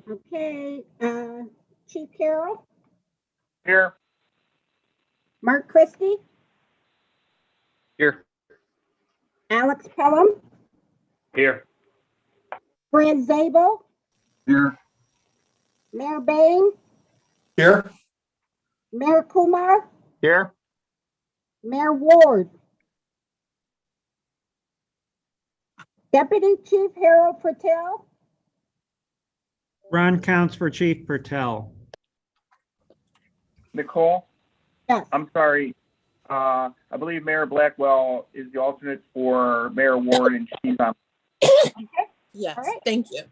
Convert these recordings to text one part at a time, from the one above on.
Okay, Chief Carroll, Here. Mark Christie, Here. Alex Pelham, Here. Fred Zabel, Here. Mayor Bain, Here. Mayor Kumar, Here. Mayor Ward, Deputy Chief Harold Patel, Ron counts for Chief Patel. Nicole, yes, I'm sorry. I believe Mayor Blackwell is the alternate for Mayor Ward, and she's on. Yes, All right. thank you.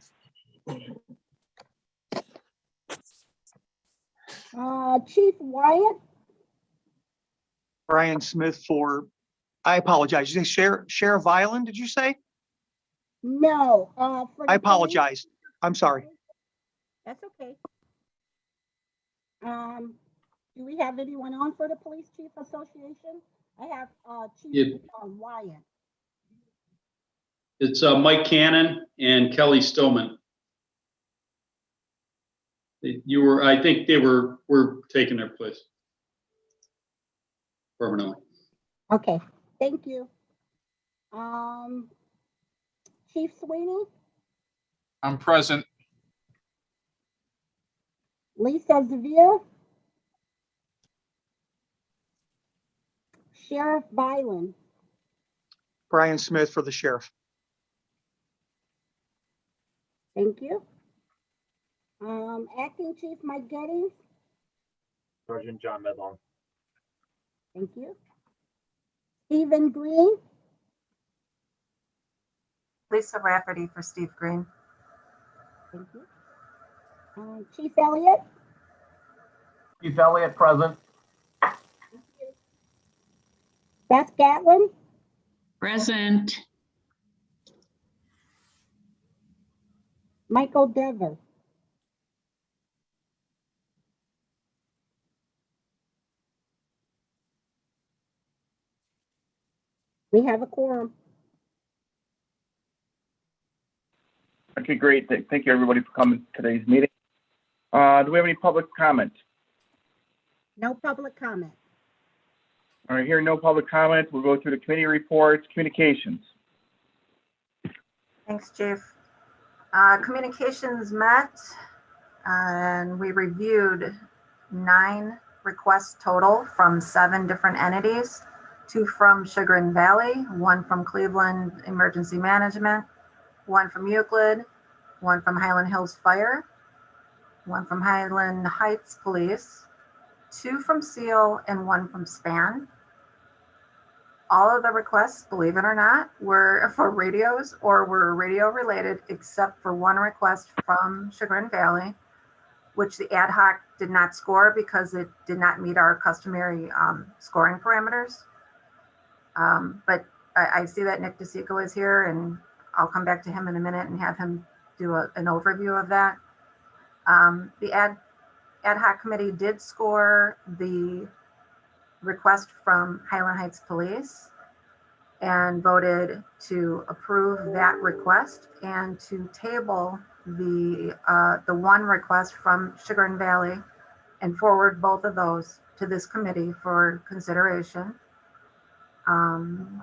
Chief Wyatt, Brian Smith for, I apologize. You say Sheriff Violin, did you say? no, for the I apologize. I'm sorry. police. That's okay. Do we have anyone on for the Police Chief Association? I have, Chief Wyatt. It's Mike Cannon and Kelly Stillman. I think they were taking their place permanently. Okay, thank you. Chief Sweeney, I'm present. Lisa Zavir, Sheriff Byland, Brian Smith for the sheriff. thank you. Acting Chief Mike Gettys, Sergeant John Medlon. thank you. Stephen Green, Lisa Rafferty for Steve Green. thank you. Chief Elliott, Chief Elliott, present. Beth Gatlin, Present. Michael Dever. We have a quorum. Okay, great. Thank you, everybody, for coming to today's meeting. Do we have any public comment? No public comment. All right, hearing no public comment, we'll go through the committee reports, communications. Thanks, Chief. Communications met and we reviewed 9 requests total from 7 different entities, 2 from Chagrin Valley, 1 from Cleveland Emergency Management, 1 from Euclid, 1 from Highland Hills Fire, 1 from Highland Heights Police, 2 from SEAL, and 1 from SPAN. All of the requests, believe it or not, were for radios or were radio related, except for 1 request from Chagrin Valley, which the ad hoc did not score because it did not meet our customary scoring parameters. But I see that Nick DeSico is here, and I'll come back to him in a minute and have him do an overview of that. The ad hoc committee did score the request from Highland Heights Police and voted to approve that request and to table the 1 request from Chagrin Valley and forward both of those to this committee for consideration. I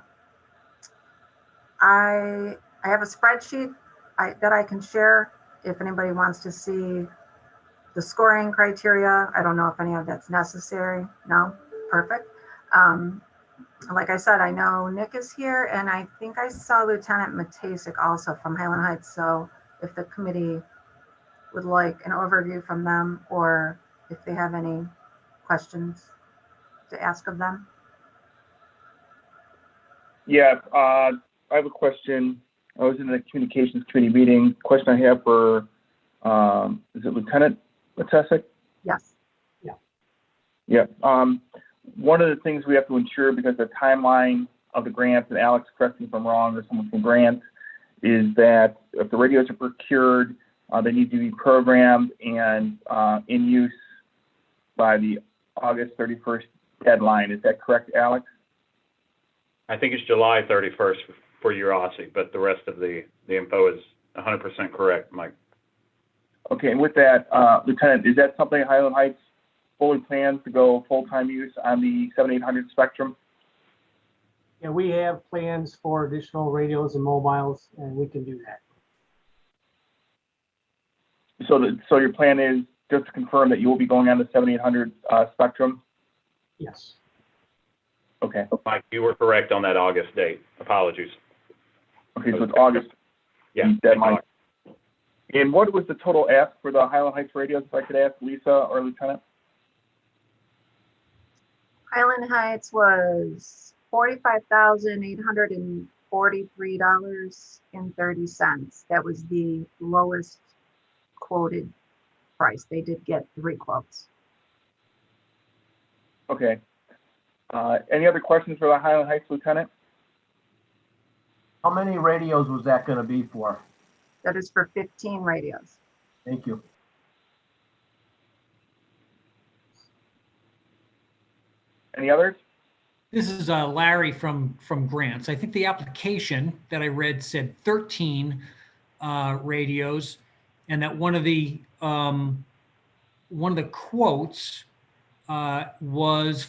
have a spreadsheet that I can share if anybody wants to see the scoring criteria. I don't know if any of that's necessary. No? Perfect. Like I said, I know Nick is here, and I think I saw Lieutenant Matasik also from Highland Heights. So if the committee would like an overview from them, or if they have any questions to ask of them. Yeah, I have a question. I was in the communications committee meeting. Question I have for, is it Lieutenant Matasik? Yes. Yeah. One of the things we have to ensure, because the timeline of the grants, and Alex, correct me if I'm wrong, or someone from grants, is that if the radios are procured, they need to be programmed and in use by the August 31st deadline. Is that correct, Alex? I think it's July 31st for your Aussie, but the rest of the info is 100% correct, Mike. Okay, and with that, Lieutenant, is that something Highland Heights fully plans to go full-time use on the 7,800 spectrum? Yeah, we have plans for additional radios and mobiles, and we can do that. So your plan is just to confirm that you will be going on the 7,800 spectrum? Yes. Okay. Mike, you were correct on that August date. Apologies. Okay, so it's August. Yeah. The deadline. And what was the total ask for the Highland Heights radios, if I could ask Lisa or Lieutenant? Highland Heights was $45,843.30. That was the lowest quoted price. They did get 3 quotes. Okay. Any other questions for the Highland Heights Lieutenant? How many radios was that going to be for? That is for 15 radios. Thank you. Any others? This is Larry from Grants. I think the application that I read said 13 radios, and that one of the quotes was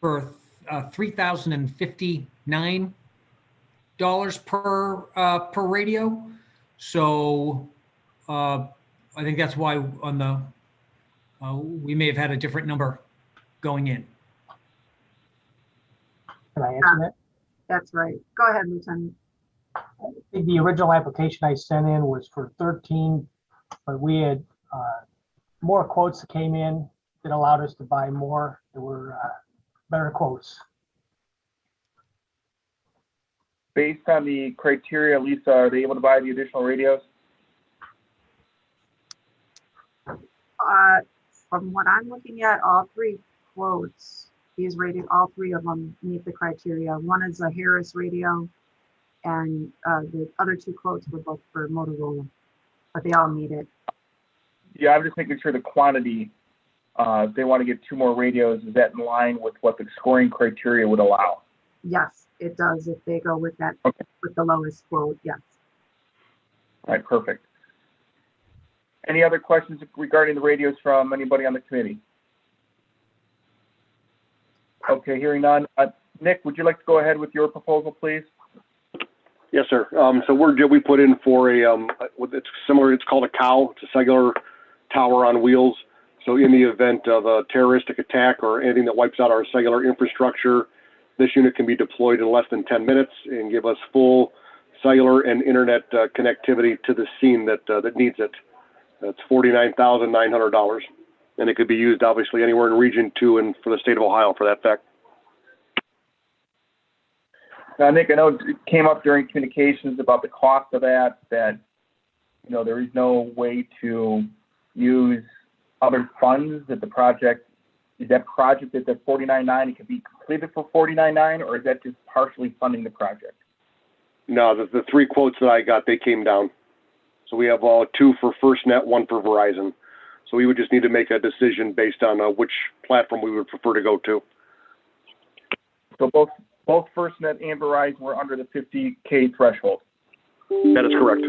for $3,059 per radio. So I think that's why on the we may have had a different number going in. Can I answer that? That's right. Go ahead, Lieutenant. I think the original application I sent in was for 13, but we had more quotes that came in that allowed us to buy more. There were better quotes. Based on the criteria, Lisa, are they able to buy the additional radios? From what I'm looking at, all 3 quotes, all 3 of them meet the criteria. One is a Harris radio, and the other 2 quotes were both for Motorola, but they all meet it. Yeah, I'm just making sure the quantity, if they want to get 2 more radios, is that in line with what the scoring criteria would allow? Yes, it does if they go with that, Okay. with the lowest quote, yes. All right, perfect. Any other questions regarding the radios from anybody on the committee? Okay, hearing none. Nick, would you like to go ahead with your proposal, please? Yes, sir. So we put in for it's similar, it's called a COW. It's a cellular tower on wheels. So in the event of a terroristic attack or anything that wipes out our cellular infrastructure, this unit can be deployed in less than 10 minutes and give us full cellular and internet connectivity to the scene that needs it. That's $49,900. And it could be used obviously anywhere in Region 2 and for the state of Ohio for that fact. Now, Nick, I know it came up during communications about the cost of that there is no way to use other funds that the project, is that project at the $49,900, it could be completed for $49,900, or is that just partially funding the project? No, the 3 quotes that I got, they came down. So we have 2 for FirstNet, 1 for Verizon. So we would just need to make a decision based on which platform we would prefer to go to. So both FirstNet and Verizon were under the $50K threshold. That is correct.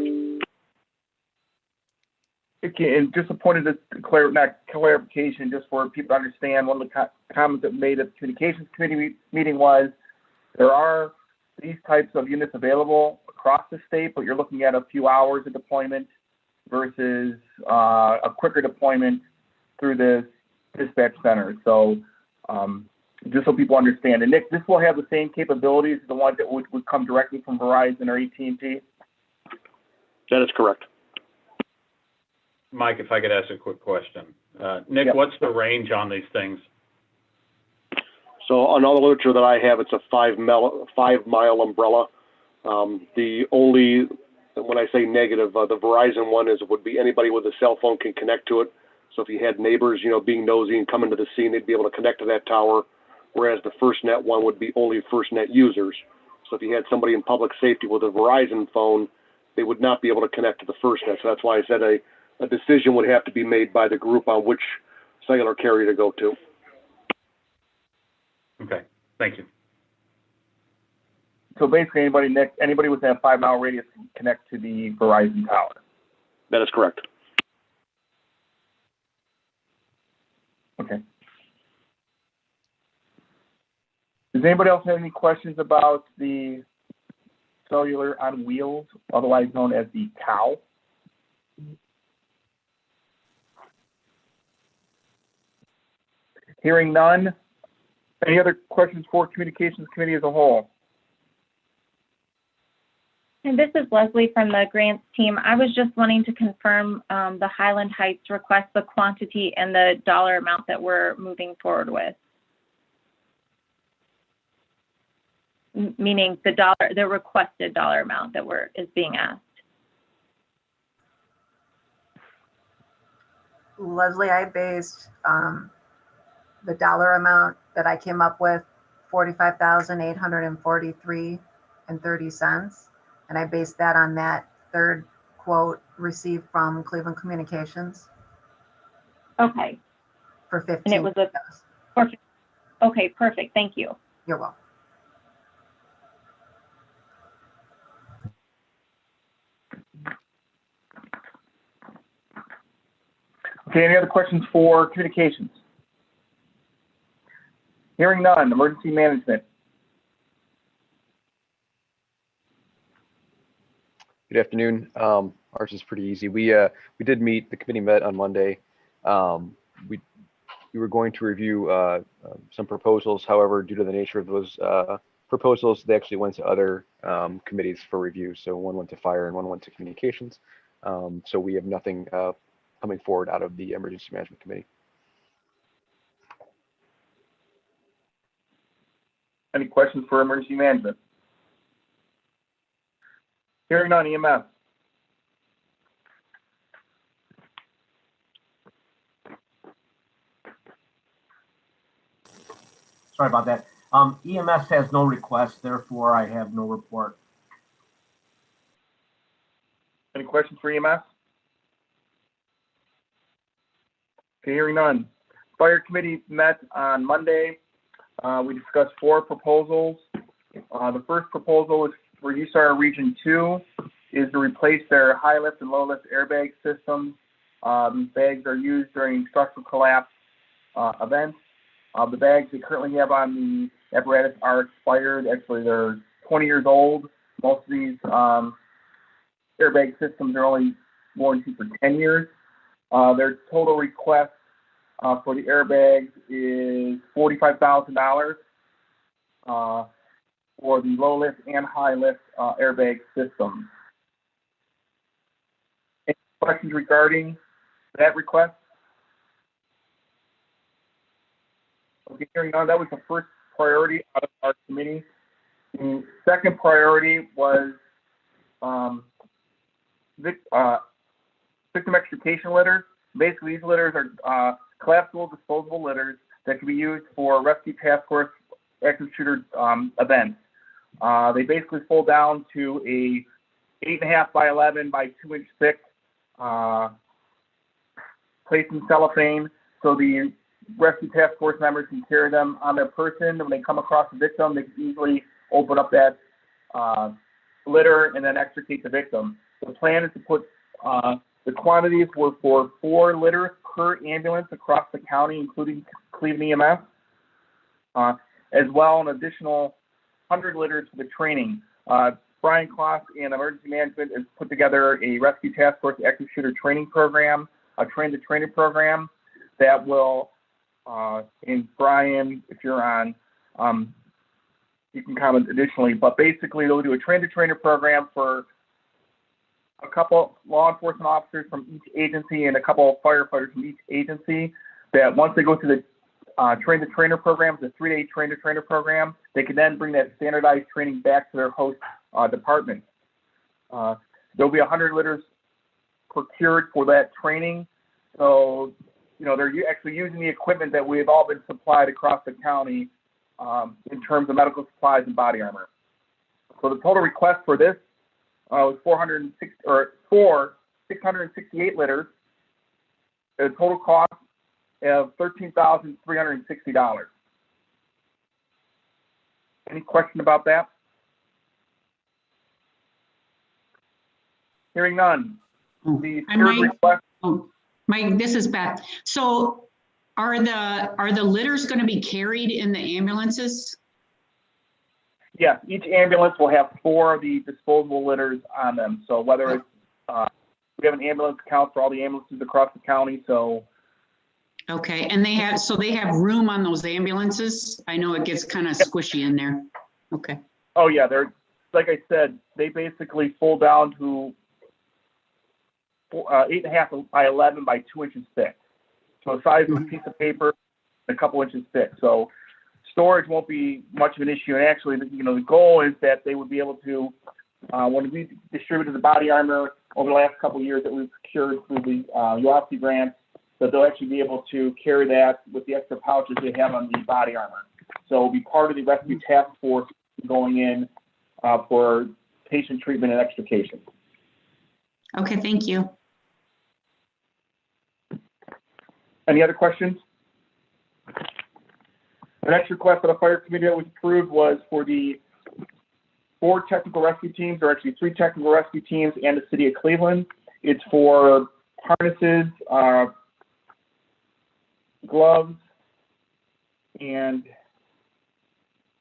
Okay, and just a point of clarification, just for people to understand, one of the comments that made at the communications committee meeting was there are these types of units available across the state, but you're looking at a few hours of deployment versus a quicker deployment through the dispatch center. So just so people understand. And Nick, this will have the same capabilities as the ones that would come directly from Verizon or AT&T? That is correct. Mike, if I could ask a quick question. Nick, Yep. What's the range on these things? So on all the literature that I have, it's a 5-mile umbrella. The only, when I say negative, the Verizon one would be anybody with a cell phone can connect to it. So if you had neighbors, being nosy and coming to the scene, they'd be able to connect to that tower. Whereas the FirstNet one would be only FirstNet users. So if you had somebody in public safety with a Verizon phone, they would not be able to connect to the FirstNet. So that's why I said a decision would have to be made by the group on which cellular carrier to go to. Okay, thank you. So basically, anybody within a 5-mile radius can connect to the Verizon tower. That is correct. Okay. Does anybody else have any questions about the cellular on wheels, otherwise known as the COW? Hearing none. Any other questions for Communications Committee as a whole? And this is Leslie from the grants team. I was just wanting to confirm the Highland Heights request, the quantity and the dollar amount that we're moving forward with. Meaning the requested dollar amount that is being asked. Leslie, I based the dollar amount that I came up with, $45,843.30. And I based that on that third quote received from Cleveland Communications. Okay. For 15. And it was perfect. Okay, perfect. Thank you. You're welcome. Okay, any other questions for Communications? Hearing none. Emergency Management. Good afternoon. Ours is pretty easy. We did meet. The committee met on Monday. We were going to review some proposals. However, due to the nature of those proposals, they actually went to other committees for review. So one went to Fire and one went to Communications. So we have nothing coming forward out of the Emergency Management Committee. Any questions for Emergency Management? Hearing none. EMS. Sorry about that. EMS has no request, therefore I have no report. Any questions for EMS? Okay, hearing none. Fire Committee met on Monday. We discussed 4 proposals. The first proposal is for USAR Region 2 is to replace their high lift and low lift airbag systems. These bags are used during structural collapse events. The bags they currently have on the apparatus are expired. Actually, they're 20 years old. Most of these airbag systems are only warranted for 10 years. Their total request for the airbags is $45,000 for the low lift and high lift airbag systems. Any questions regarding that request? Okay, hearing none, that was the first priority out of our committee. The second priority was victim extrication litters. Basically, these litters are collapsible disposable litters that can be used for rescue task force active shooter events. They basically fold down to a 8.5 by 11 by 2 inch thick, placed in cellophane, so the rescue task force members can carry them on their person. When they come across the victim, they can easily open up that litter and then extricate the victim. The plan is to put the quantities were for 4 litters per ambulance across the county, including Cleveland EMS, as well an additional 100 litters for the training. Brian Kloss and Emergency Management has put together a Rescue Task Force active shooter training program, a train-the-trainer program that will, and Brian, if you're on, you can comment additionally, but basically they'll do a train-the-trainer program for a couple law enforcement officers from each agency and a couple of firefighters from each agency, that once they go through the train-the-trainer program, the 3-day train-the-trainer program, they can then bring that standardized training back to their host department. There'll be 100 litters procured for that training. So, you know, they're actually using the equipment that we've all been supplied across the county in terms of medical supplies and body armor. So the total request for this was 668 litters at a total cost of $13,360. Any question about that? Hearing none. The third request. Mike, this is Beth. So Are the litters going to be carried in the ambulances? Yes, each ambulance will have 4 of the disposable litters on them. So whether it's, we have an ambulance count for all the ambulances across the county, so. Okay, and they have room on those ambulances? I know it gets kind of squishy in there. Okay. Oh yeah, they're, like I said, they basically fold down to 8.5 by 11 by 2 inches thick. So the size of a piece of paper, a couple inches thick. So storage won't be much of an issue. And actually, the goal is that they would be able to, when we distributed the body armor over the last couple of years that we've secured through the UOPSI grants, that they'll actually be able to carry that with the extra pouches they have on the body armor. So it'll be part of the rescue task force going in for patient treatment and extrication. Okay, thank you. Any other questions? The next request of the fire committee that was approved was for the 4 technical rescue teams, or actually 3 technical rescue teams and the city of Cleveland. It's for harnesses, gloves, and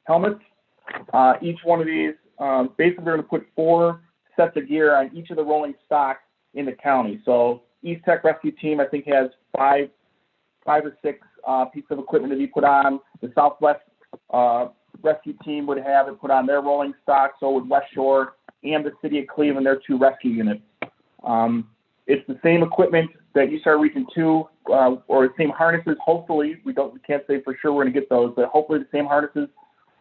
helmets. Each one of these, basically we're going to put 4 sets of gear on each of the rolling stock in the county. So East Tech Rescue Team, I think, has 5 or 6 pieces of equipment to be put on. The Southwest Rescue Team would have it put on their rolling stock. So would West Shore and the city of Cleveland, their 2 rescue units. It's the same equipment that you start Region 2, or the same harnesses. Hopefully, we can't say for sure we're going to get those, but hopefully the same harnesses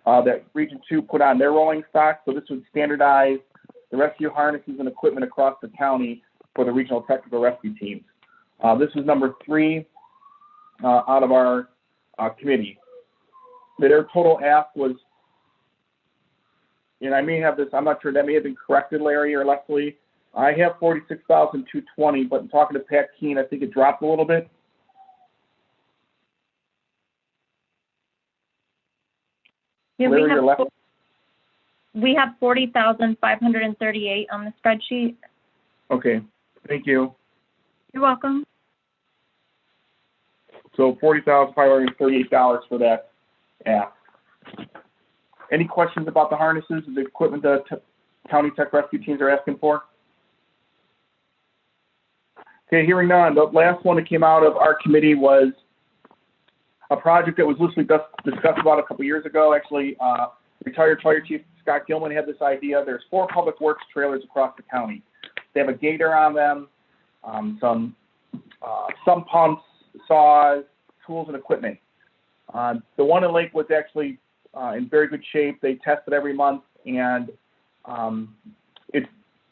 that Region 2 put on their rolling stock. So this would standardize the rescue harnesses and equipment across the county for the regional technical rescue teams. This was number 3 out of our committee. Their total ask was, and I may have this, I'm not sure, that may have been corrected, Larry or Leslie. I have 46,220, but in talking to Pat Keene, I think it dropped a little bit. Yeah, Larry, we have 40,538 on the spreadsheet. Okay, thank you. You're welcome. So $40,538 for that ask. Any questions about the harnesses, the equipment the county tech rescue teams are asking for? Okay, hearing none. The last one that came out of our committee was a project that was loosely discussed about a couple years ago. Actually, retired Fire Chief Scott Gilman had this idea. There's 4 public works trailers across the county. They have a gator on them, some pumps, saws, tools, and equipment. The one in Lakewood's actually in very good shape. They test it every month, and it's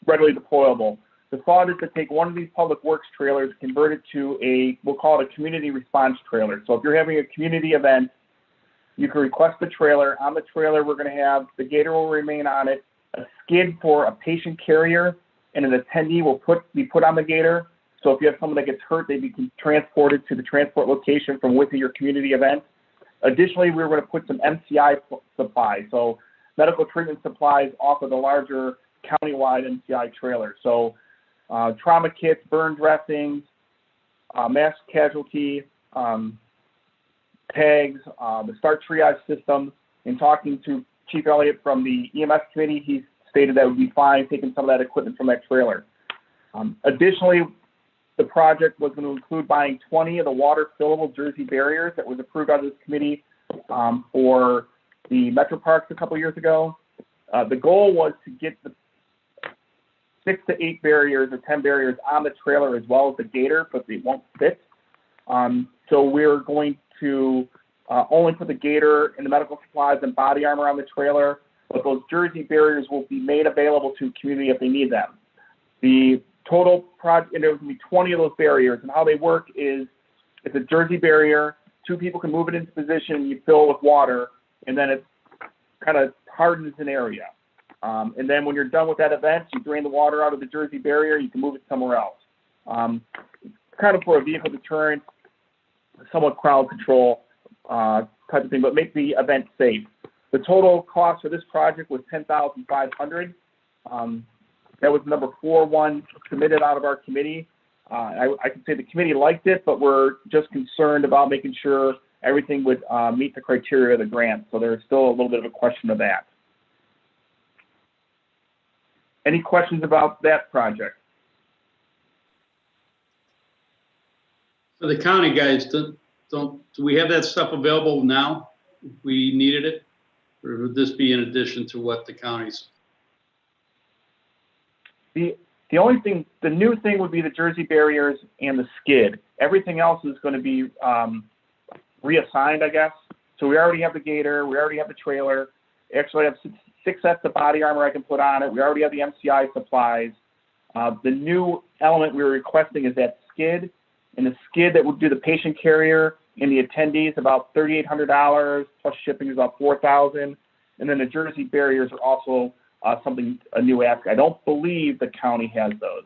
readily deployable. The thought is to take one of these public works trailers, convert it to we'll call it a community response trailer. So if you're having a community event, you can request the trailer. On the trailer, we're going to have the gator will remain on it, a skid for a patient carrier, and an attendee will be put on the gator. So if you have someone that gets hurt, they'd be transported to the transport location from within your community event. Additionally, we were going to put some MCI supplies, so medical treatment supplies off of the larger countywide MCI trailer. So trauma kits, burn dressings, mass casualty, tags, the START triage system. In talking to Chief Elliott from the EMS committee, he stated that would be fine taking some of that equipment from that trailer. Additionally, the project was going to include buying 20 of the water fillable Jersey barriers that was approved out of this committee for the Metro Parks a couple years ago. The goal was to get the 6 to 8 barriers or 10 barriers on the trailer as well as the gator, but they won't fit. So we're going to only put the gator and the medical supplies and body armor on the trailer, but those Jersey barriers will be made available to the community if they need them. The total project, and there's going to be 20 of those barriers, and how they work is it's a Jersey barrier, 2 people can move it into position, you fill it with water, and then it kind of hardens an area. And then when you're done with that event, you drain the water out of the Jersey barrier, you can move it somewhere else. Kind of for a vehicle deterrent, somewhat crowd control type of thing, but make the event safe. The total cost for this project was $10,500. That was number 4 one submitted out of our committee. I can say the committee liked it, but we're just concerned about making sure everything would meet the criteria of the grant. So there's still a little bit of a question of that. Any questions about that project? For the county guys, do we have that stuff available now if we needed it? Or would this be in addition to what the counties? The only thing, the new thing would be the Jersey barriers and the skid. Everything else is going to be reassigned, I guess. So we already have the gator, we already have the trailer. Actually, I have six sets of body armor I can put on it. We already have the MCI supplies. The new element we were requesting is that skid, and the skid that would do the patient carrier and the attendees about $3,800 plus shipping is about $4,000. And then the Jersey barriers are also a new ask. I don't believe the county has those.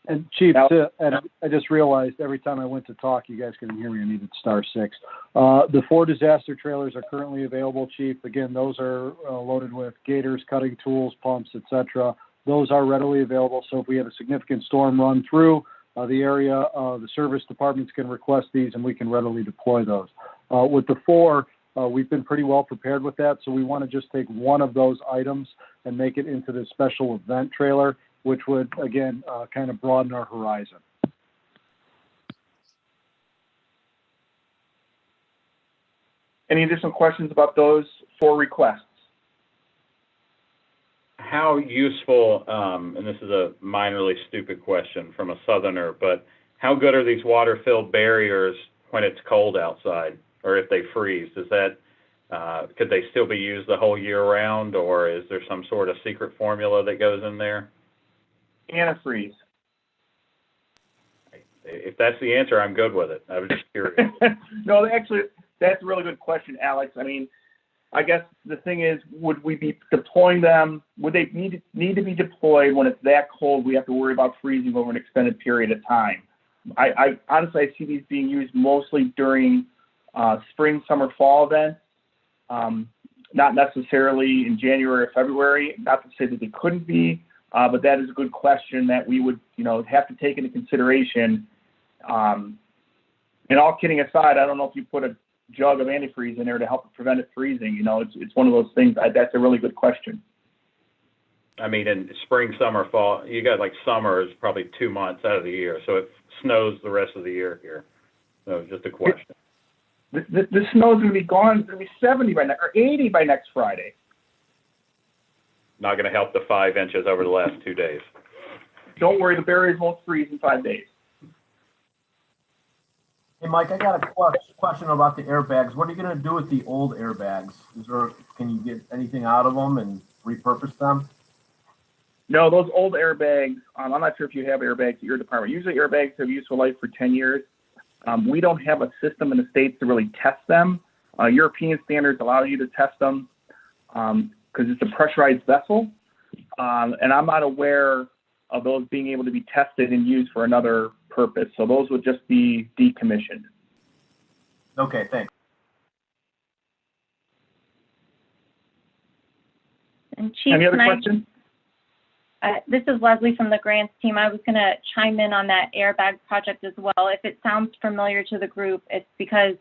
And Chief, and I just realized every time I went to talk, you guys couldn't hear me. I needed *6. The 4 disaster trailers are currently available, Chief. Again, those are loaded with gators, cutting tools, pumps, etc. Those are readily available. So if we have a significant storm run through the area, the service departments can request these, and we can readily deploy those. With the 4, we've been pretty well prepared with that. So we want to just take one of those items and make it into the special event trailer, which would, again, kind of broaden our horizon. Any additional questions about those 4 requests? How useful, and this is a minorly stupid question from a southerner, but how good are these water-filled barriers when it's cold outside, or if they freeze? Does that, could they still be used the whole year round, or is there some sort of secret formula that goes in there? Antifreeze. If that's the answer, I'm good with it. I was just curious. No, actually, that's a really good question, Alex. I mean, I guess the thing is, would we be deploying them? Would they need to be deployed when it's that cold? We have to worry about freezing over an extended period of time. I honestly, I see these being used mostly during spring, summer, fall events, not necessarily in January or February. Not to say that they couldn't be, but that is a good question that we would, have to take into consideration. And all kidding aside, I don't know if you put a jug of antifreeze in there to help prevent it freezing. It's one of those things. That's a really good question. I mean, in spring, summer, fall, you got like summer is probably 2 months out of the year, so it snows the rest of the year here. So just a question. The snow's going to be gone. It's going to be 70 by or 80 by next Friday. Not going to help the 5 inches over the last 2 days. Don't worry, the barriers won't freeze in 5 days. Hey, Mike, I got a question about the airbags. What are you going to do with the old airbags? Can you get anything out of them and repurpose them? No, those old airbags, I'm not sure if you have airbags at your department. Usually airbags have useful life for 10 years. We don't have a system in the States to really test them. European standards allow you to test them because it's a pressurized vessel. And I'm not aware of those being able to be tested and used for another purpose. So those would just be decommissioned. Okay, thanks. And Chief, any other questions? This is Leslie from the grants team. I was going to chime in on that airbag project as well. If it sounds familiar to the group, it's because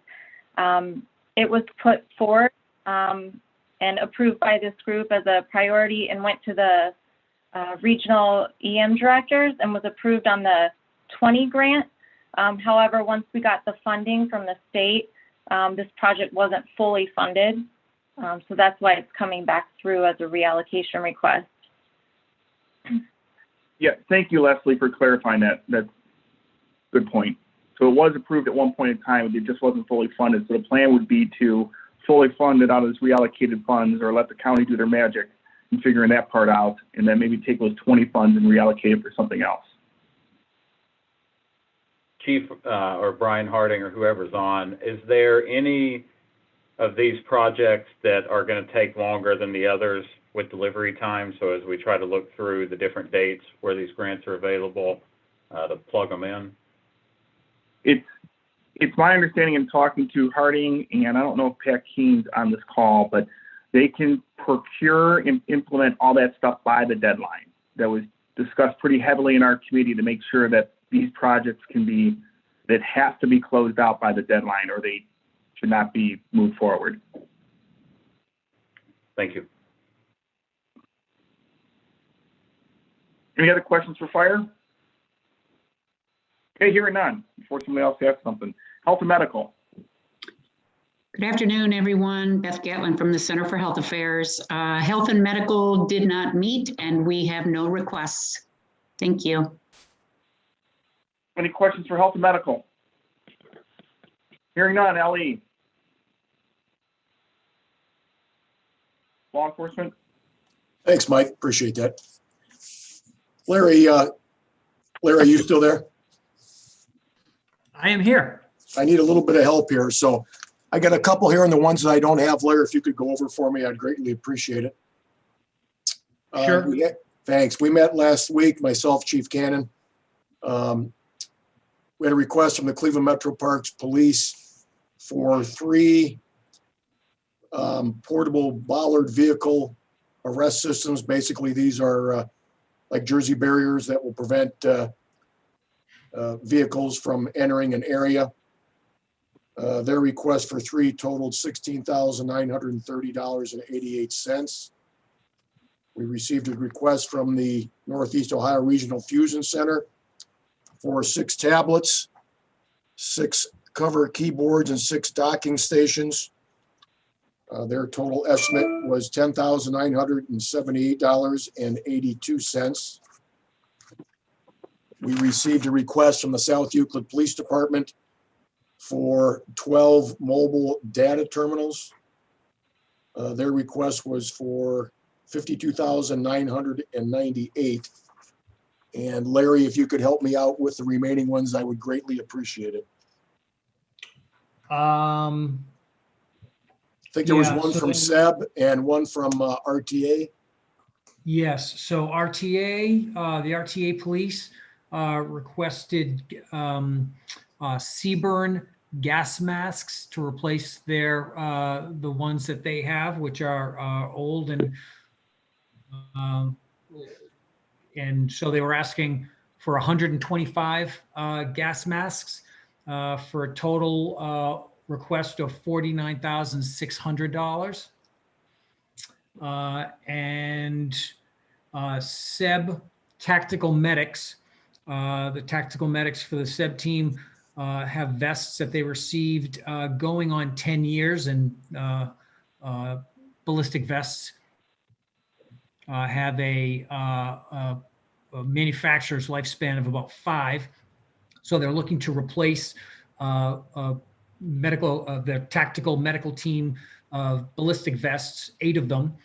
it was put forward and approved by this group as a priority and went to the regional EM directors and was approved on the 20 grant. However, once we got the funding from the state, this project wasn't fully funded. So that's why it's coming back through as a reallocation request. Yeah, thank you, Leslie, for clarifying that. That's a good point. So it was approved at one point in time, it just wasn't fully funded. So the plan would be to fully fund it out of this reallocated funds, or let the county do their magic in figuring that part out, and then maybe take those 20 funds and reallocate it for something else. Chief or Brian Harding or whoever's on, is there any of these projects that are going to take longer than the others with delivery time? So as we try to look through the different dates where these grants are available, to plug them in? It's my understanding in talking to Harding, and I don't know if Pat Keen's on this call, but they can procure and implement all that stuff by the deadline that was discussed pretty heavily in our committee to make sure that these projects that have to be closed out by the deadline, or they should not be moved forward. Thank you. Any other questions for fire? Okay, hearing none. Before somebody else asks something. Health and medical. Good afternoon, everyone. Beth Gatlin from the Center for Health Affairs. Health and medical did not meet, and we have no requests. Thank you. Any questions for health and medical? Hearing none. LE. Law enforcement. Thanks, Mike. Appreciate that. Larry, Larry, are you still there? I am here. I need a little bit of help here. So I got a couple here, and the ones that I don't have, Larry, if you could go over for me, I'd greatly appreciate it. Sure. Thanks. We met last week, myself, Chief Cannon. We had a request from the Cleveland Metro Parks Police for 3 portable bollard vehicle arrest systems. Basically, these are like Jersey barriers that will prevent vehicles from entering an area. Their request for 3 totaled $16,930.88. We received a request from the Northeast Ohio Regional Fusion Center for 6 tablets, 6 cover keyboards, and 6 docking stations. Their total estimate was $10,978.82. We received a request from the South Euclid Police Department for 12 mobile data terminals. Their request was for $52,998. And Larry, if you could help me out with the remaining ones, I would greatly appreciate it. I think there was one from CCESAB and one from RTA. Yes, so RTA, the RTA police requested Seaburn gas masks to replace their the ones that they have, which are old, and so they were asking for 125 gas masks for a total request of $49,600. And SEB tactical medics, the tactical medics for the SEB team have vests that they received going on 10 years, and ballistic vests have a manufacturer's lifespan of about 5. So they're looking to replace the tactical medical team of ballistic vests, 8 of them,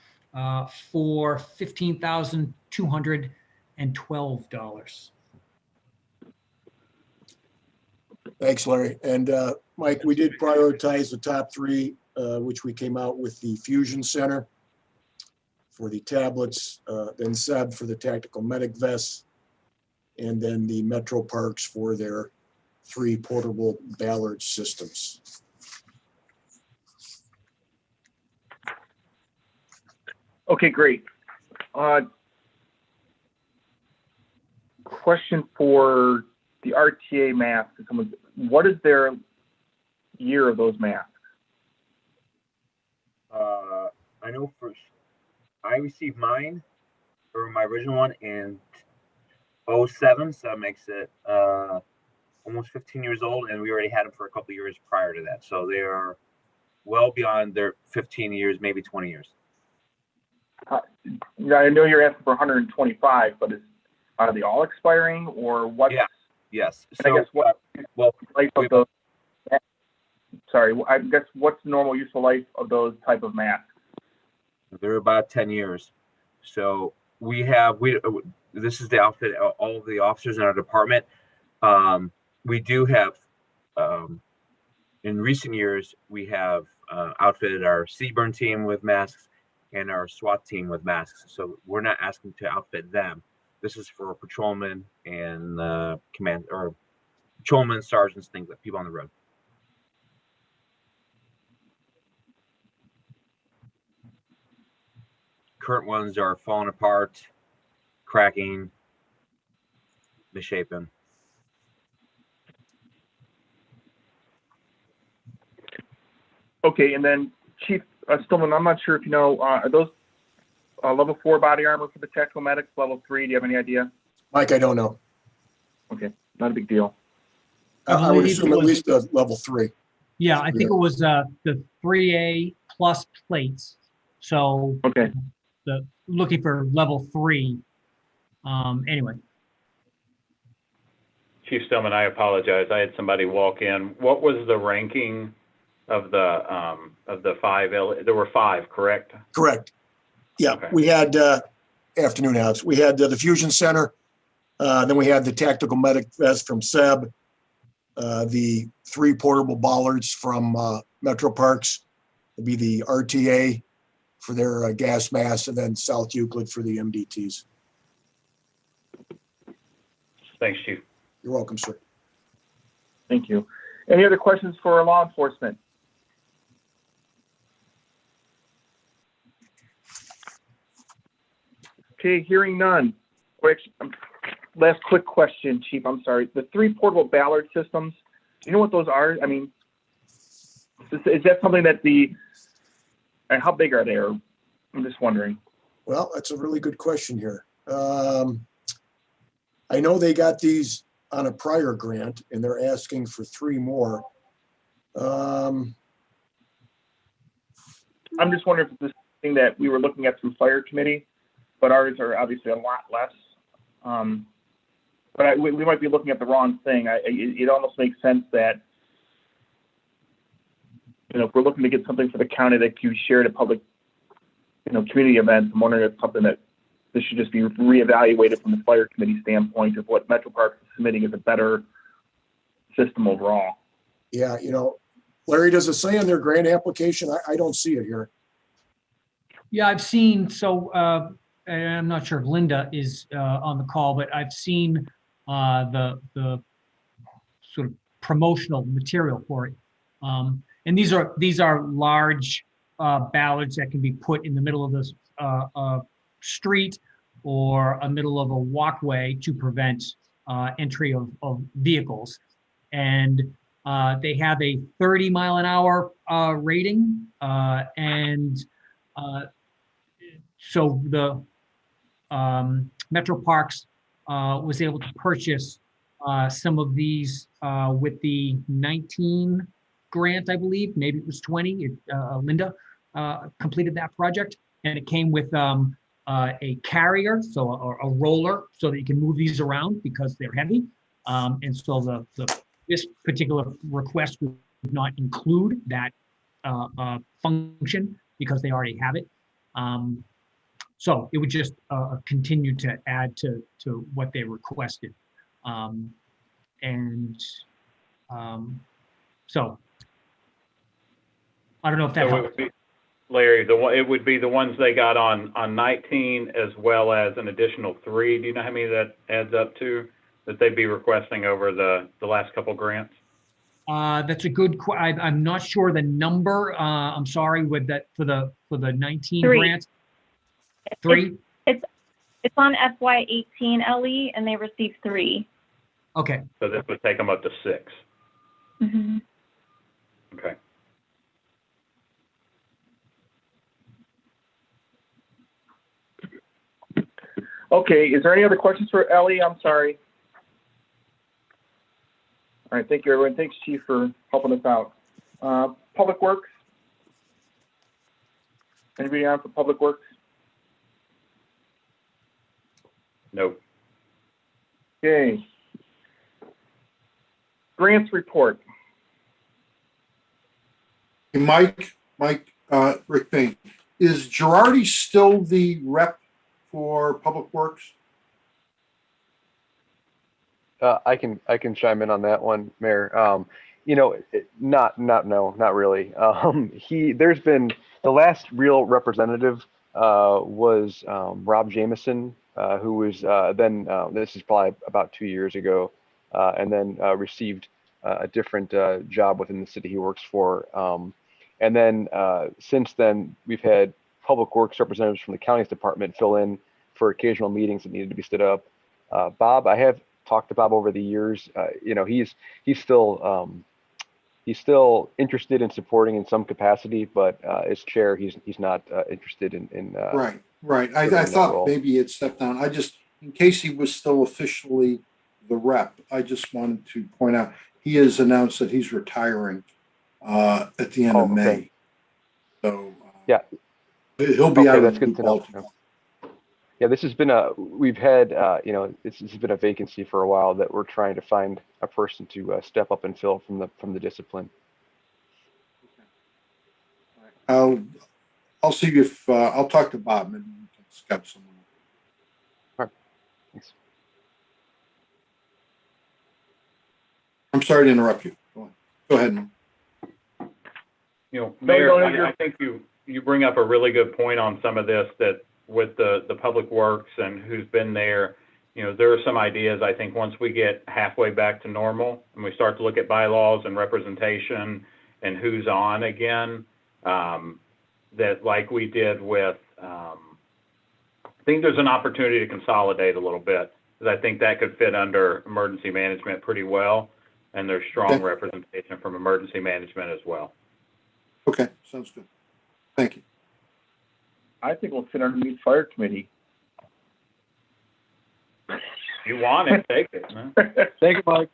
for $15,212. Thanks, Larry. And Mike, we did prioritize the top 3, which we came out with the Fusion Center for the tablets, then SEB for the tactical medic vests, and then the Metro Parks for their 3 portable Ballard systems. Okay, great. Question for the RTA masks. What is their year of those masks? I know I received mine, or my original one, in 07, so that makes it almost 15 years old, and we already had them for a couple of years prior to that. So they are well beyond their 15 years, maybe 20 years. Yeah, I know you're asking for 125, but are they all expiring, or what? Yeah. Yes. So, I guess life of those? Sorry, I guess what's the normal useful life of those type of masks? They're about 10 years. So this is the outfit of all of the officers in our department. We do have, in recent years, we have outfitted our Seaburn team with masks and our SWAT team with masks. So we're not asking to outfit them. This is for patrolmen and patrolmen, sergeants, things like people on the road. Current ones are falling apart, cracking, misshapen. Okay, and then Chief Stillman, I'm not sure if you know, are those level 4 body armor for the tactical medics, level 3? Do you have any idea? Mike, I don't know. Okay, not a big deal. I would believe assume it at was- least a level 3. Yeah, I think it was the 3A plus plates. So Okay. the looking for level 3. Anyway, Chief Stillman, I apologize. I had somebody walk in. What was the ranking of the 5? There were 5, correct? Correct. Yeah, Okay. we had, afternoon, Alex. We had the Fusion Center. Then we had the tactical medic vest from SEB. The 3 portable bollards from Metro Parks. It'd be the RTA for their gas mask, and then South Euclid for the MDTs. Thanks, Chief. You're welcome, sir. Thank you. Any other questions for law enforcement? Okay, hearing none. Last quick question, Chief, I'm sorry. The 3 portable ballard systems, do you know what those are? I mean, is that something that how big are they? Or I'm just wondering. Well, that's a really good question here. I know they got these on a prior grant, and they're asking for 3 more. I'm just wondering if it's something that we were looking at through fire committee, but ours are obviously a lot less. But we might be looking at the wrong thing. It almost makes sense that, if we're looking to get something for the county that you shared at public, community events, I'm wondering if it's something that this should just be reevaluated from the fire committee standpoint of what Metro Parks is submitting as a better system overall. Yeah, Larry, does it say on their grant application? I don't see it here. yeah, I've seen, so, and I'm not sure if Linda is on the call, but I've seen the sort of promotional material for it. And these are large ballards that can be put in the middle of this street or a middle of a walkway to prevent entry of vehicles. And they have a 30-mile-an-hour rating. And so the Metro Parks was able to purchase some of these with the 19 grant, I believe. Maybe it was 20. Linda completed that project, and it came with a carrier, so a roller, so that you can move these around because they're heavy. And so this particular request would not include that function because they already have it. So it would just continue to add to what they requested. So I don't know if that So it helps. would be, Larry, it would be the ones they got on 19 as well as an additional 3. Do you know how many that adds up to that they'd be requesting over the last couple grants? That's a good I'm not sure the number. I'm sorry with that for the 19 3. grants. 3? It's on FY18 LE and they received 3. Okay. So this would take them up to 6. Mm-hmm. Okay. Okay, is there any other questions for Ellie? I'm sorry. All right, thank you, everyone. Thanks, Chief, for helping us out. Public Works? Anybody on for Public Works? Nope. Okay. Grants report. Hey, Mike, Rick Payne. Is Girardi still the rep for Public Works? I can chime in on that one, Mayor. Not really. There's been the last real representative was Rob Jameson, who was then this is probably about 2 years ago, and then received a different job within the city he works for. And then since then, we've had Public Works representatives from the county's department fill in for occasional meetings that needed to be stood up. Bob, I have talked to Bob over the years. You know, he's still interested in supporting in some capacity, but as chair, he's not interested in Right. I that thought role. maybe he had stepped down. I just, in case he was still officially the rep, I just wanted to point out, he has announced that he's retiring at the end of May. So yeah, he'll be out of that's the good loop to know. altogether. Yeah, this has been we've had, you know, this has been a vacancy for a while that we're trying to find a person to step up and fill from the discipline. I'll see if I'll talk to Bob. Maybe we can schedule someone. All right. Thanks. I'm sorry to interrupt you. Go ahead, man. You know, Mayor, I think you bring up a really good point on some of this, that with the public works and who's been there, you know, there are some ideas. I think once we get halfway back to normal and we start to look at bylaws and representation and who's on again, that like we did with, I think there's an opportunity to consolidate a little bit, because I think that could fit under emergency management pretty well, and there's strong representation from emergency management as well. Okay, sounds good. Thank you. I think we'll fit underneath fire committee. If you want it, take it. Man. Thank you, Mike.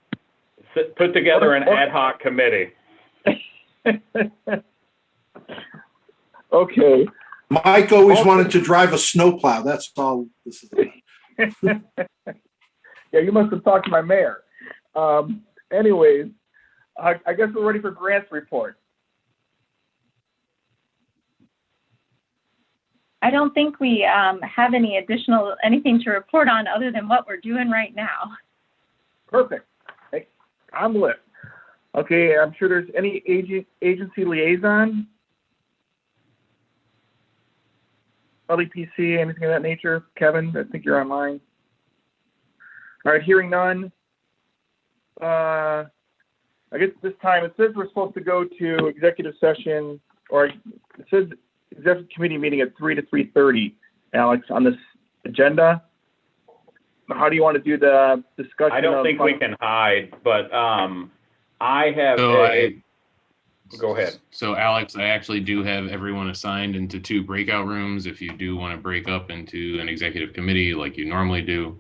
Put together an ad hoc committee. Okay. Mike always wanted to drive a snowplow. That's all this is about. Yeah, you must have talked to my mayor. Anyways, I guess we're ready for grants report. I don't think we have anything to report on other than what we're doing right now. Perfect. Hey, I'm lit. Okay, I'm sure there's any agency liaison, LEPC, anything of that nature. Kevin, I think you're online. All right, hearing none. I guess this time it says we're supposed to go to executive session, or it says executive committee meeting at 3 to 3:30, Alex, on this agenda. How do you want to do the discussion? I don't think we can hide, but I have go ahead. So Alex, I actually do have everyone assigned into 2 breakout rooms if you do want to break up into an executive committee like you normally do.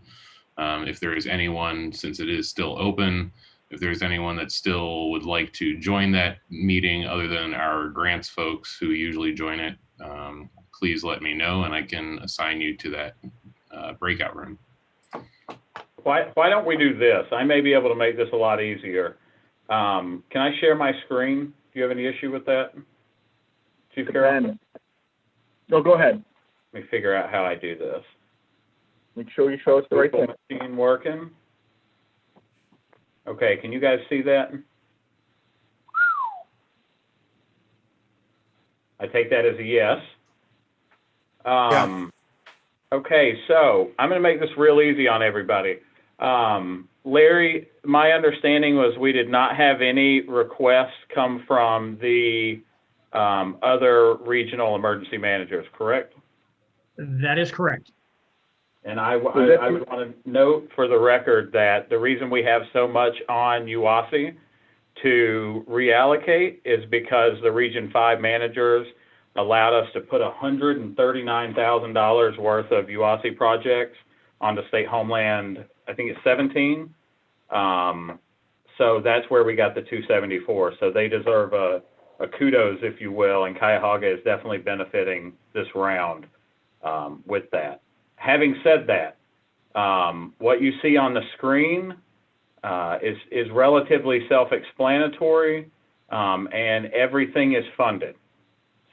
If there is anyone, since it is still open, if there's anyone that still would like to join that meeting other than our grants folks who usually join it, please let me know and I can assign you to that breakout room. Why don't we do this? I may be able to make this a lot easier. Can I share my screen? Do you have any issue with that, Chief Carroll? No, go ahead. Let me figure out how I do this. Make sure you show us the right thing. Machine working. Okay, can you guys see that? I take that as a yes. Okay, so I'm going to make this real easy on everybody. Larry, my understanding was we did not have any requests come from the other regional emergency managers, correct? That is correct. And I would want to note for the record that the reason we have so much on UASI to reallocate is because the Region 5 managers allowed us to put $139,000 worth of UASI projects on the state homeland, I think it's 17. So that's where we got the 274. So they deserve a kudos, if you will, and Cuyahoga is definitely benefiting this round with that. Having said that, what you see on the screen is relatively self-explanatory, and everything is funded.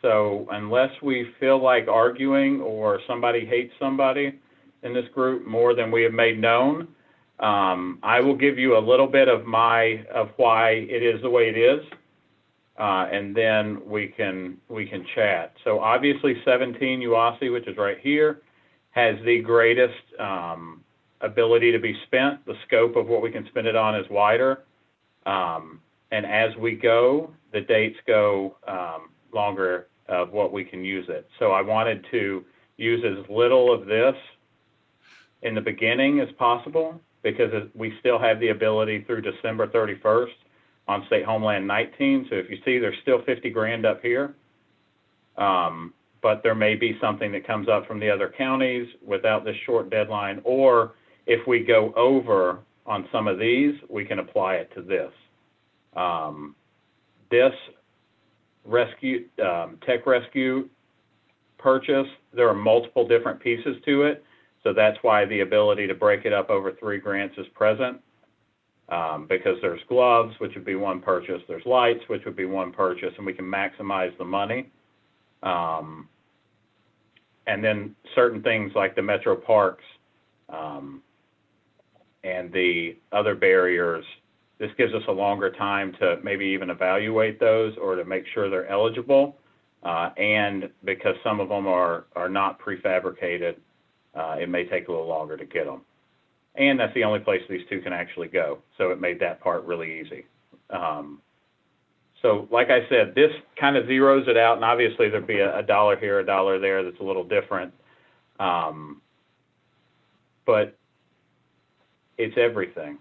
So unless we feel like arguing or somebody hates somebody in this group more than we have made known, I will give you a little bit of why it is the way it is, and then we can chat. So obviously 17 UASI, which is right here, has the greatest ability to be spent. The scope of what we can spend it on is wider. And as we go, the dates go longer of what we can use it. So I wanted to use as little of this in the beginning as possible, because we still have the ability through December 31st on State Homeland 19. So if you see, there's still 50 grand up here. But there may be something that comes up from the other counties without this short deadline, or if we go over on some of these, we can apply it to this. This rescue, tech rescue purchase, there are multiple different pieces to it. So that's why the ability to break it up over 3 grants is present, because there's gloves, which would be one purchase, there's lights, which would be one purchase, and we can maximize the money. And then certain things like the metro parks and the other barriers, this gives us a longer time to maybe even evaluate those or to make sure they're eligible. And because some of them are not prefabricated, it may take a little longer to get them. And that's the only place these two can actually go. So it made that part really easy. So like I said, this kind of zeroes it out, and obviously there'd be a dollar here, a dollar there that's a little different. But it's everything.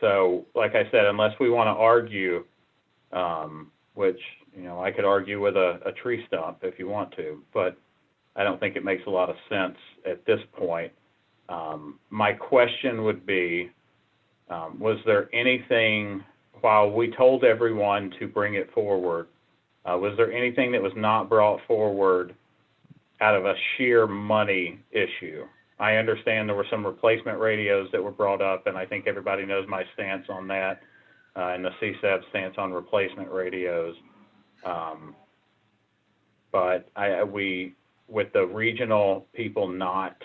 So like I said, unless we want to argue, which, you know, I could argue with a tree stump if you want to, but I don't think it makes a lot of sense at this point. My question would be, was there anything, while we told everyone to bring it forward, was there anything that was not brought forward out of a sheer money issue? I understand there were some replacement radios that were brought up, and I think everybody knows my stance on that, and the CCESAB stance on replacement radios. But with the regional people not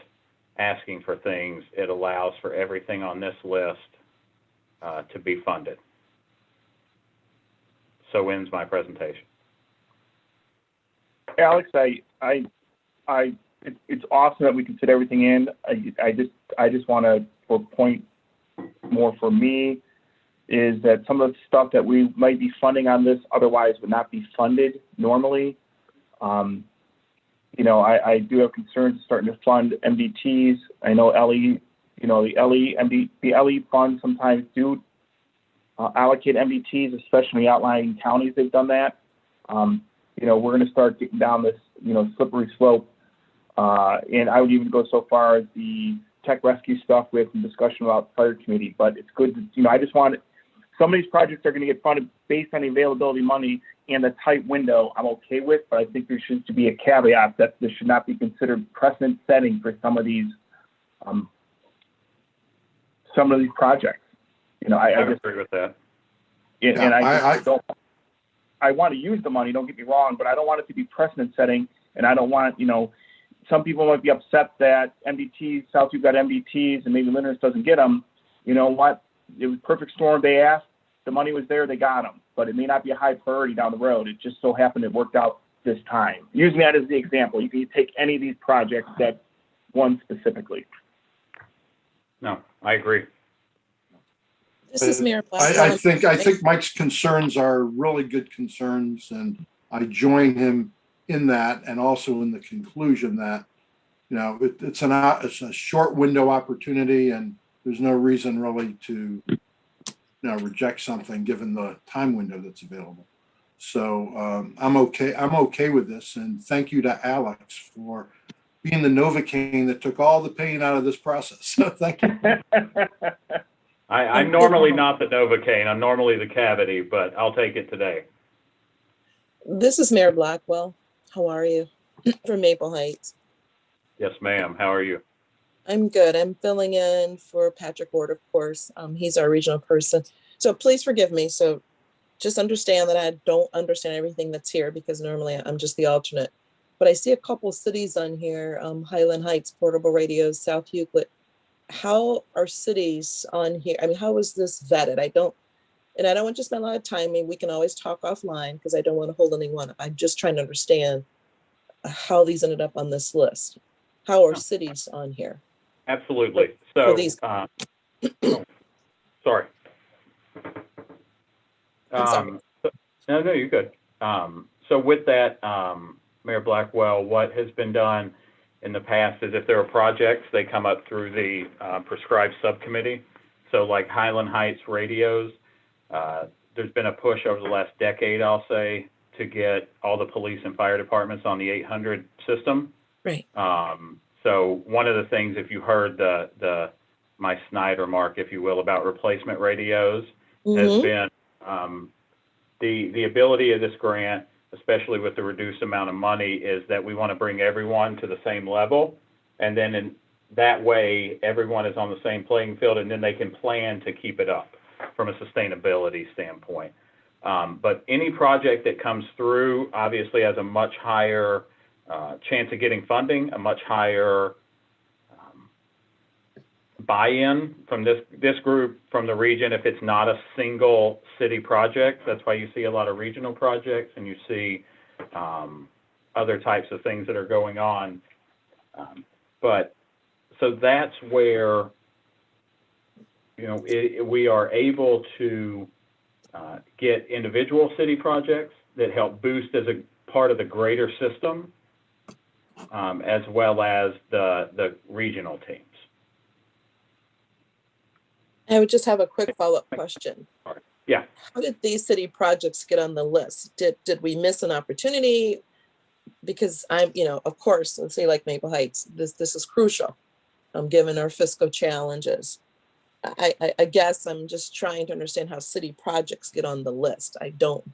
asking for things, it allows for everything on this list to be funded. So ends my presentation. Alex, it's awesome that we can fit everything in. I just want to, for point more for me, is that some of the stuff that we might be funding on this otherwise would not be funded normally. You know, I do have concerns starting to fund MDTs. I know LE, you know, the LE funds sometimes do allocate MDTs, especially outlying counties. They've done that. You know, we're going to start getting down this, you know, slippery slope. And I would even go so far as the tech rescue stuff. We had some discussion about fire committee, but it's good to, you know, I just want some of these projects are going to get funded based on the availability of money and the tight window. I'm okay with, but I think there should be a caveat that this should not be considered precedent setting for some of these projects. You know, I just agree with that. And I want to use the money, don't get me wrong, but I don't want it to be precedent setting. And I don't want, you know, some people might be upset that MDTs, Southview got MDTs and maybe Lyndhurst doesn't get them. You know what? It was perfect storm. They asked, the money was there, they got them, but it may not be a high priority down the road. It just so happened it worked out this time. Using that as the example, you can take any of these projects that one specifically. No, I agree. This is Mayor Black. I think Mike's concerns are really good concerns, and I join him in that, and also in the conclusion that, you know, it's a short window opportunity, and there's no reason really to, you know, reject something given the time window that's available. So I'm okay with this, and thank you to Alex for being the Novocaine that took all the pain out of this process. So thank you. I'm normally not the Novocaine. I'm normally the cavity, but I'll take it today. This is Mayor Blackwell. How are you? From Maple Heights. Yes, ma'am. How are you? I'm good. I'm filling in for Patrick Ward, of course. He's our regional person. So please forgive me. So just understand that I don't understand everything that's here, because normally I'm just the alternate. But I see a couple of cities on here, Highland Heights, Portable Radios, South Euclid. How are cities on here? I mean, how is this vetted? I don't want to spend a lot of time. I mean, we can always talk offline because I don't want to hold anyone up. I'm just trying to understand how these ended up on this list. How are cities on here? Absolutely. For these. Sorry. I'm sorry. No, you're good. So with that, Mayor Blackwell, what has been done in the past is if there are projects, they come up through the prescribed subcommittee, So like Highland Heights radios, there's been a push over the last decade, I'll say, to get all the police and fire departments on the 800 system. Right. So one of the things, if you heard my snide remark, if you will, about replacement radios, has been the ability of this grant, especially with the reduced amount of money, is that we want to bring everyone to the same level. And then in that way, everyone is on the same playing field, and then they can plan to keep it up from a sustainability standpoint. But any project that comes through obviously has a much higher chance of getting funding, a much higher buy-in from this group, from the region, if it's not a single city project. That's why you see a lot of regional projects, and you see other types of things that are going on. But so that's where, you know, we are able to get individual city projects that help boost as a part of the greater system, as well as the regional teams. I would just have a quick follow-up question. Yeah. How did these city projects get on the list? Did we miss an opportunity? Because I'm, you know, of course, let's say like Maple Heights, this is crucial, given our fiscal challenges. I guess I'm just trying to understand how city projects get on the list. I don't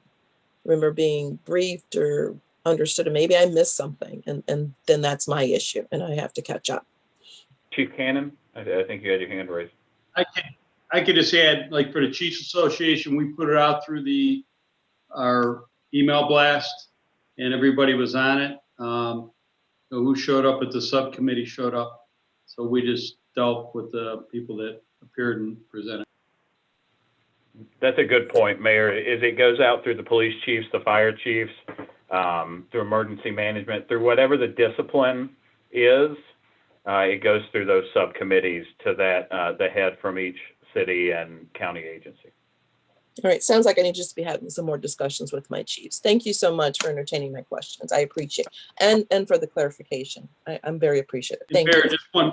remember being briefed or understood, and maybe I missed something, and then that's my issue, and I have to catch up. Chief Cannon, I think you had your hand raised. I could just add, like for the Chiefs Association, we put it out through our email blast, and everybody was on it. So who showed up at the subcommittee showed up. So we just dealt with the people that appeared and presented. That's a good point, Mayor. Is it goes out through the police chiefs, the fire chiefs, through emergency management, through whatever the discipline is. It goes through those subcommittees to the head from each city and county agency. All right, sounds like I need just to be having some more discussions with my chiefs. Thank you so much for entertaining my questions. I appreciate it. And for the clarification. I'm very appreciative. Thank Mayor, you.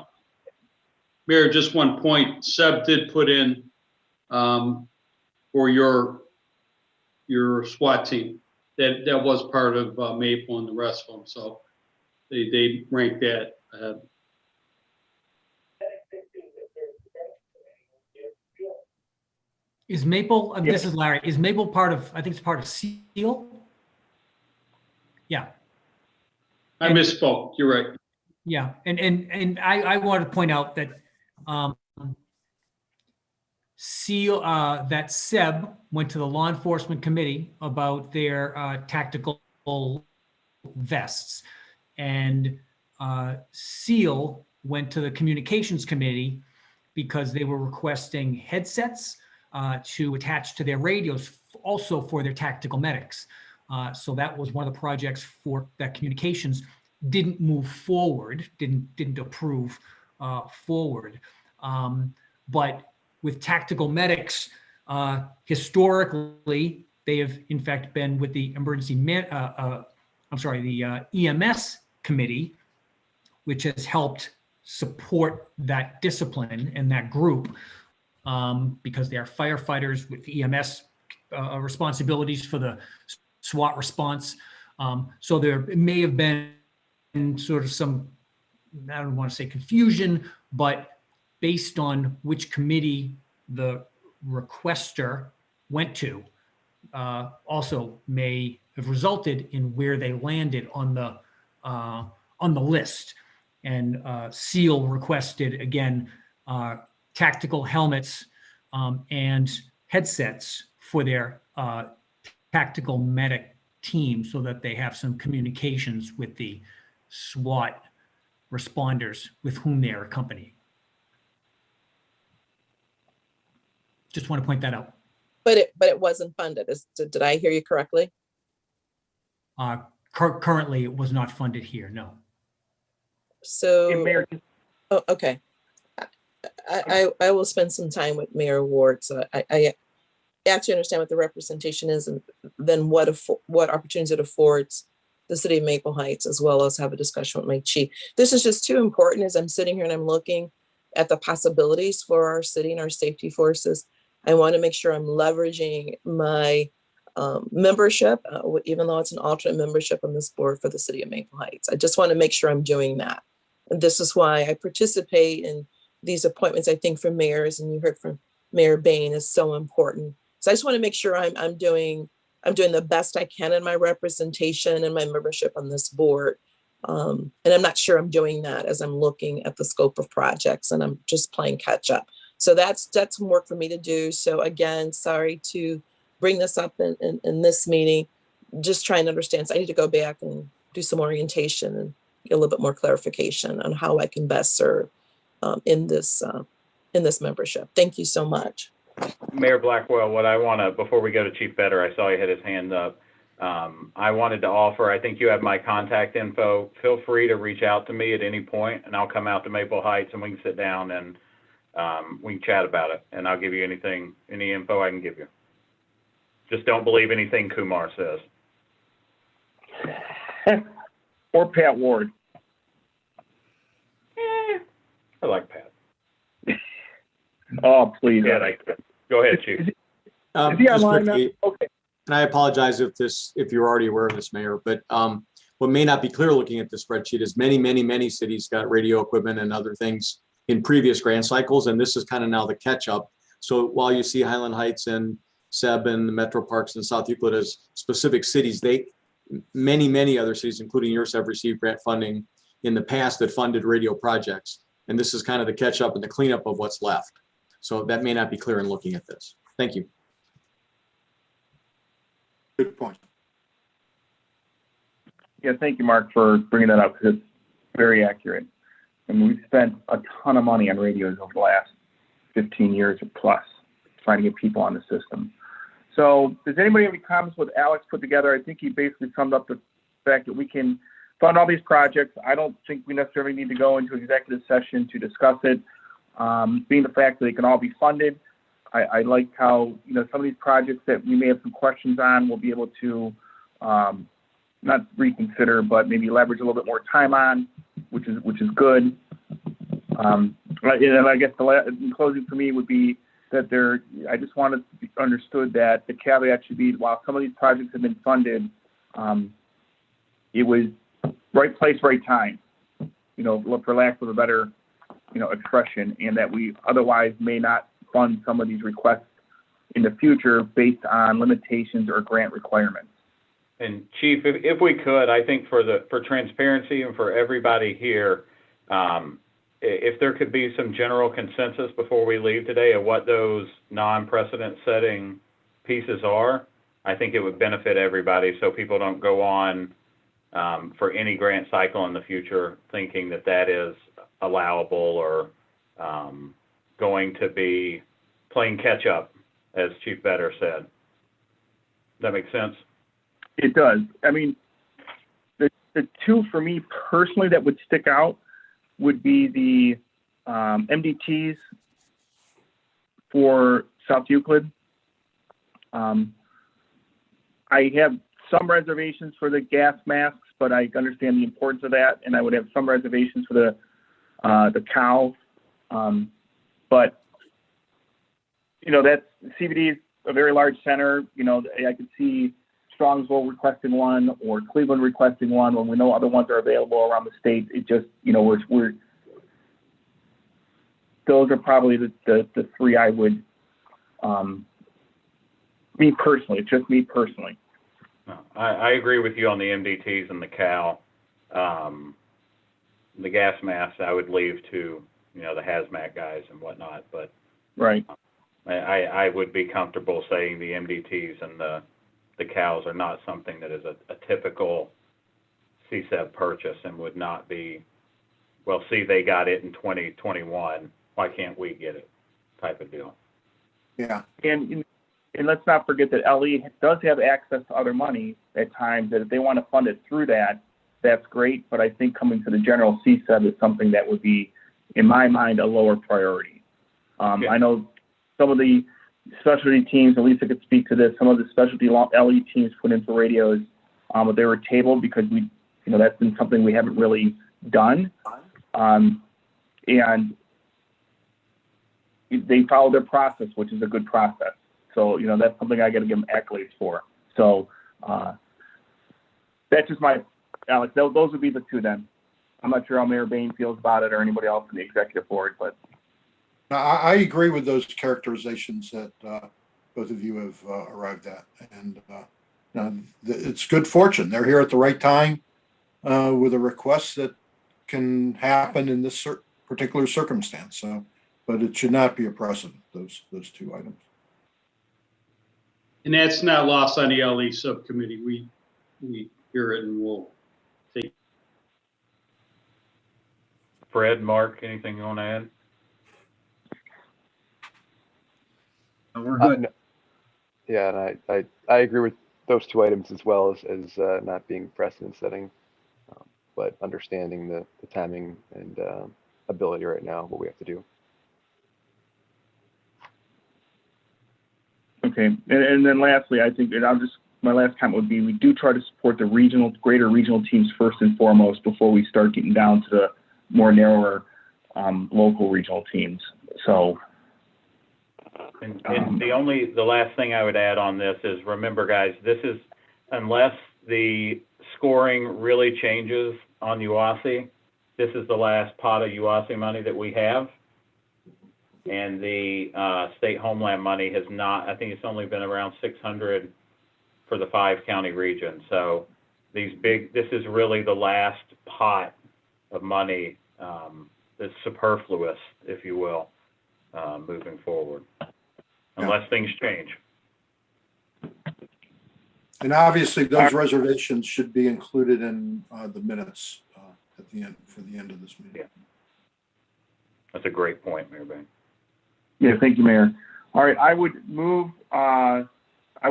Mayor, just one point. Seb did put in for your SWAT team. That was part of Maple and the rest of them. So they ranked that ahead. Is Maple, this is Larry, is Maple part of, I think it's part of SEAL? Yeah. I misspoke, you're right. Yeah, and I wanted to point out that SEAL, that SEB went to the Law Enforcement Committee about their tactical vests, and SEAL went to the Communications Committee because they were requesting headsets to attach to their radios, also for their tactical medics. So that was one of the projects for that communications didn't move forward, didn't approve forward. But with tactical medics, historically, they have in fact been with the EMS committee, which has helped support that discipline and that group. Because they are firefighters with EMS responsibilities for the SWAT response. So there may have been sort of some, I don't want to say confusion, but based on which committee the requester went to, also may have resulted in where they landed on the list. And SEAL requested, again, tactical helmets and headsets for their tactical medic team so that they have some communications with the SWAT responders with whom they are accompanying. Just want to point that out. But it wasn't funded. Did I hear you correctly? Currently, it was not funded here, no. So, oh, okay. I will spend some time with Mayor Ward. So I actually understand what the representation is, and then what opportunities it affords the city of Maple Heights, as well as have a discussion with my chief. This is just too important as I'm sitting here and I'm looking at the possibilities for our city and our safety forces. I want to make sure I'm leveraging my membership, even though it's an alternate membership on this board for the city of Maple Heights. I just want to make sure I'm doing that. And this is why I participate in these appointments. I think for mayors, and you heard from Mayor Bain, is so important. So I just want to make sure I'm doing the best I can in my representation and my membership on this board. And I'm not sure I'm doing that as I'm looking at the scope of projects, and I'm just playing catch up. So that's some work for me to do. So again, sorry to bring this up in this meeting, just trying to understand. So I need to go back and do some orientation and get a little bit more clarification on how I can best serve in this membership. Thank you so much. Mayor Blackwell, what I want to, before we go to Chief Better, I saw you had his hand up. I wanted to offer, I think you have my contact info. Feel free to reach out to me at any point, and I'll come out to Maple Heights and we can sit down and we can chat about it. And I'll give you any info I can give you. Just don't believe anything Kumar says. Or Pat Ward. I like Pat. Oh, please. Yeah, go ahead, Chief. Is he Just online now? quickly, Okay. and I apologize if you're already aware of this, Mayor, but what may not be clear looking at the spreadsheet is many cities got radio equipment and other things in previous grant cycles, and this is kind of now the catch up. So while you see Highland Heights and SEB and the Metro Parks and South Euclid as specific cities, many other cities, including yours, have received grant funding in the past that funded radio projects. And this is kind of the catch up and the cleanup of what's left. So that may not be clear in looking at this. Thank you. Good point. Yeah, thank you, Mark, for bringing that up, because it's very accurate. I mean, we've spent a ton of money on radios over the last 15 years or plus trying to get people on the system. So does anybody have any comments with Alex put together? I think he basically summed up the fact that we can fund all these projects. I don't think we necessarily need to go into executive session to discuss it. Being the fact that they can all be funded, I like how, some of these projects that we may have some questions on, we'll be able to not reconsider, but maybe leverage a little bit more time on, which is good. And I guess in closing for me would be that I just wanted to be understood that the caveat should be, while some of these projects have been funded, it was right place, right time, for lack of a better, expression, and that we otherwise may not fund some of these requests in the future based on limitations or grant requirements. And Chief, if we could, I think for transparency and for everybody here, if there could be some general consensus before we leave today of what those non-precedent setting pieces are, I think it would benefit everybody, so people don't go on for any grant cycle in the future thinking that is allowable or going to be playing catch up, as Chief Better said. Does that make sense? It does. I mean, the two for me personally that would stick out would be the MDTs for South Euclid. I have some reservations for the gas masks, but I understand the importance of that, and I would have some reservations for the cow. But that's CBD is a very large center. I could see Strongsville requesting one or Cleveland requesting one when we know other ones are available around the state. It just, those are probably the three I would, me personally, it's just me personally. No, I agree with you on the MDTs and the cow. The gas masks I would leave to, the hazmat guys and whatnot, but right. I would be comfortable saying the MDTs and the cows are not something that is a typical CCESAB purchase and would not be, well, see, they got it in 2021, why can't we get it type of deal. Yeah. And let's not forget that LE does have access to other money at times, that if they want to fund it through that, that's great. But I think coming to the general CCESAB is something that would be, in my mind, a lower priority. I know some of the specialty teams, and Lisa could speak to this, some of the specialty LE teams put in for radios, but they were tabled because that's been something we haven't really done. And they follow their process, which is a good process. So, that's something I got to give them accolades for. So that's just Alex, those would be the two then. I'm not sure how Mayor Bain feels about it or anybody else in the executive board, but. I agree with those characterizations that both of you have arrived at. And it's good fortune. They're here at the right time with a request that can happen in this particular circumstance. So, but it should not be a precedent, those two items. And that's not lost on the LE subcommittee. We hear it and we'll take. Fred, Mark, anything you want to add? We're good. Yeah, and I agree with those two items as well as not being precedent setting, but understanding the timing and ability right now, what we have to do. Okay, and then lastly, I think, my last comment would be, we do try to support the greater regional teams first and foremost before we start getting down to the more narrower local regional teams. So. And the last thing I would add on this is, remember guys, this is, unless the scoring really changes on UASI, this is the last pot of UASI money that we have. And the state homeland money has not, I think it's only been around 600 for the 5-county region. So this is really the last pot of money that's superfluous, if you will, moving forward. Unless things change. And obviously, those reservations should be included in the minutes at the end, for the end of this meeting. Yeah. That's a great point, Mayor Bain. Yeah, thank you, Mayor. All right, I would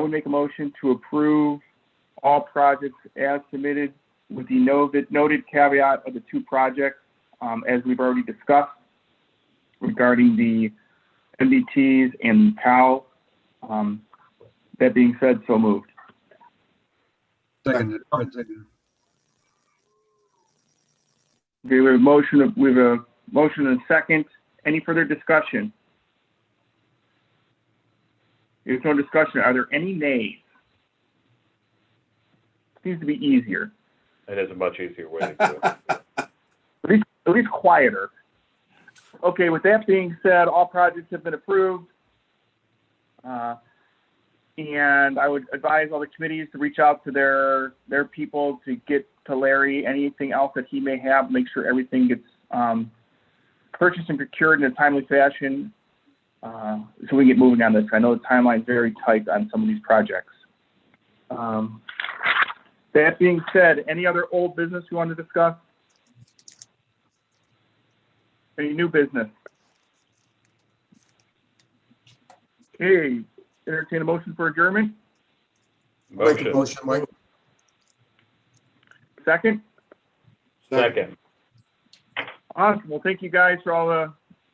make a motion to approve all projects as submitted with the noted caveat of the two projects, as we've already discussed, regarding the MBTs and PAL. That being said, so moved. Second. Okay, we have a motion and a second. Any further discussion? If there's no discussion, are there any nays? Seems to be easier. It is a much easier way to do it. At least quieter. Okay, with that being said, all projects have been approved. And I would advise all the committees to reach out to their people to get to Larry anything else that he may have, make sure everything gets purchased and procured in a timely fashion, so we can get moving on this. I know the timeline's very tight on some of these projects. That being said, any other old business you want to discuss? Any new business? Okay, entertain a motion for adjournment. Make a motion, Mike. Second? Second. Awesome. Well, thank you guys for all the